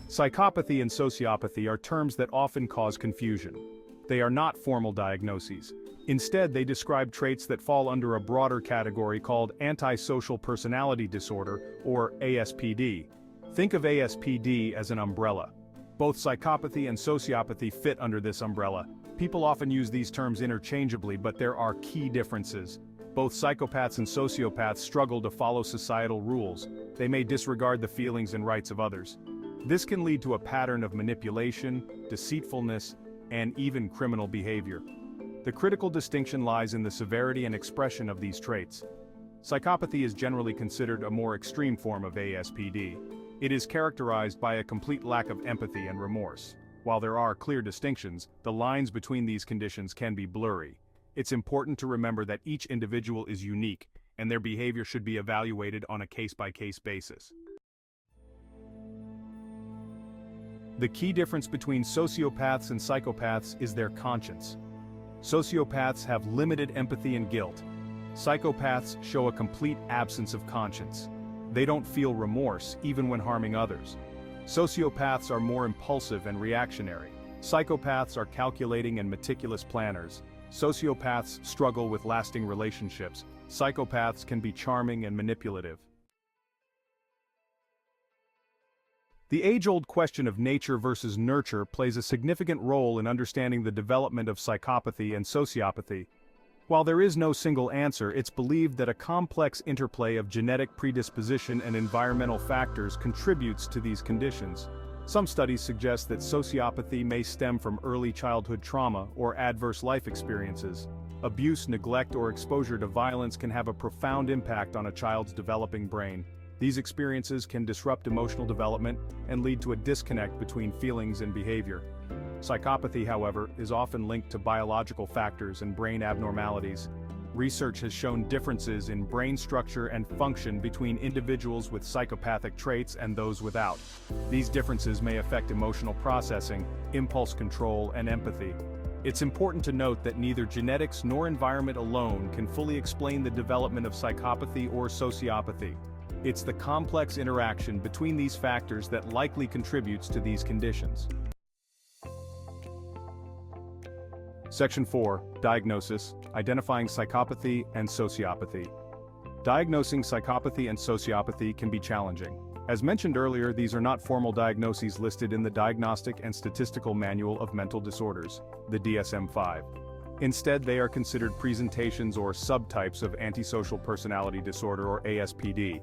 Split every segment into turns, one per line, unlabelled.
Psychopathy and sociopathy are terms that often cause confusion. They are not formal diagnoses. Instead, they describe traits that fall under a broader category called antisocial personality disorder, or ASPD. Think of ASPD as an umbrella. Both psychopathy and sociopathy fit under this umbrella. People often use these terms interchangeably, but there are key differences. Both psychopaths and sociopaths struggle to follow societal rules. They may disregard the feelings and rights of others. This can lead to a pattern of manipulation, deceitfulness, and even criminal behavior. The critical distinction lies in the severity and expression of these traits. Psychopathy is generally considered a more extreme form of ASPD. It is characterized by a complete lack of empathy and remorse. While there are clear distinctions, the lines between these conditions can be blurry. It's important to remember that each individual is unique, and their behavior should be evaluated on a case-by-case basis. The key difference between sociopaths and psychopaths is their conscience. Sociopaths have limited empathy and guilt. Psychopaths show a complete absence of conscience. They don't feel remorse, even when harming others. Sociopaths are more impulsive and reactionary. Psychopaths are calculating and meticulous planners. Sociopaths struggle with lasting relationships. Psychopaths can be charming and manipulative. The age-old question of nature versus nurture plays a significant role in understanding the development of psychopathy and sociopathy. While there is no single answer, it's believed that a complex interplay of genetic predisposition and environmental factors contributes to these conditions. Some studies suggest that sociopathy may stem from early childhood trauma or adverse life experiences. Abuse, neglect, or exposure to violence can have a profound impact on a child's developing brain. These experiences can disrupt emotional development and lead to a disconnect between feelings and behavior. Psychopathy, however, is often linked to biological factors and brain abnormalities. Research has shown differences in brain structure and function between individuals with psychopathic traits and those without. These differences may affect emotional processing, impulse control, and empathy. It's important to note that neither genetics nor environment alone can fully explain the development of psychopathy or sociopathy. It's the complex interaction between these factors that likely contributes to these conditions. Section 4. Diagnosis, identifying psychopathy and sociopathy. Diagnosing psychopathy and sociopathy can be challenging. As mentioned earlier, these are not formal diagnoses listed in the Diagnostic and Statistical Manual of Mental Disorders, the DSM-5. Instead, they are considered presentations or subtypes of antisocial personality disorder, or ASPD.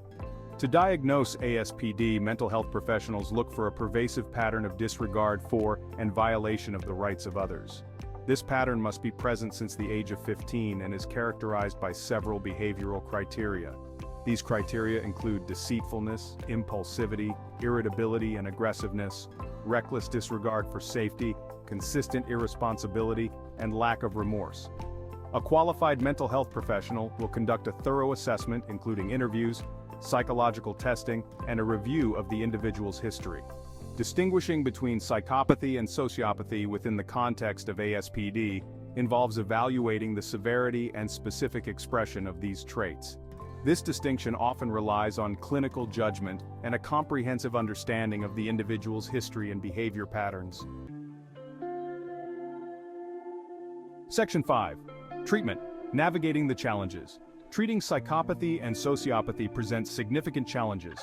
To diagnose ASPD, mental health professionals look for a pervasive pattern of disregard for and violation of the rights of others. This pattern must be present since the age of 15 and is characterized by several behavioral criteria. These criteria include deceitfulness, impulsivity, irritability and aggressiveness, reckless disregard for safety, consistent irresponsibility, and lack of remorse. A qualified mental health professional will conduct a thorough assessment, including interviews, psychological testing, and a review of the individual's history. Distinguishing between psychopathy and sociopathy within the context of ASPD involves evaluating the severity and specific expression of these traits. This distinction often relies on clinical judgment and a comprehensive understanding of the individual's history and behavior patterns. Section 5. Treatment, navigating the challenges. Treating psychopathy and sociopathy presents significant challenges.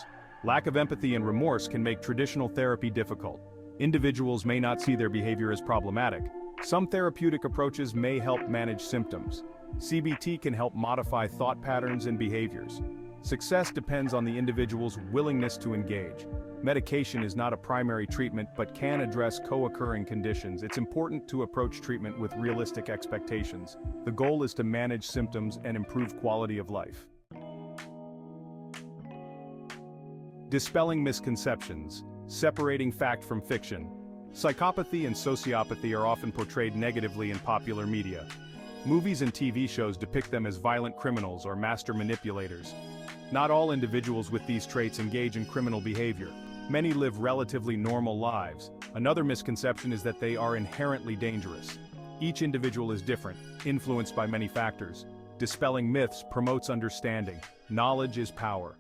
Lack of empathy and remorse can make traditional therapy difficult. Individuals may not see their behavior as problematic. Some therapeutic approaches may help manage symptoms. CBT can help modify thought patterns and behaviors. Success depends on the individual's willingness to engage. Medication is not a primary treatment but can address co-occurring conditions. It's important to approach treatment with realistic expectations. The goal is to manage symptoms and improve quality of life. Dispelling misconceptions, separating fact from fiction. Psychopathy and sociopathy are often portrayed negatively in popular media. Movies and TV shows depict them as violent criminals or master manipulators. Not all individuals with these traits engage in criminal behavior. Many live relatively normal lives. Another misconception is that they are inherently dangerous. Each individual is different, influenced by many factors. Dispelling myths promotes understanding. Knowledge is power.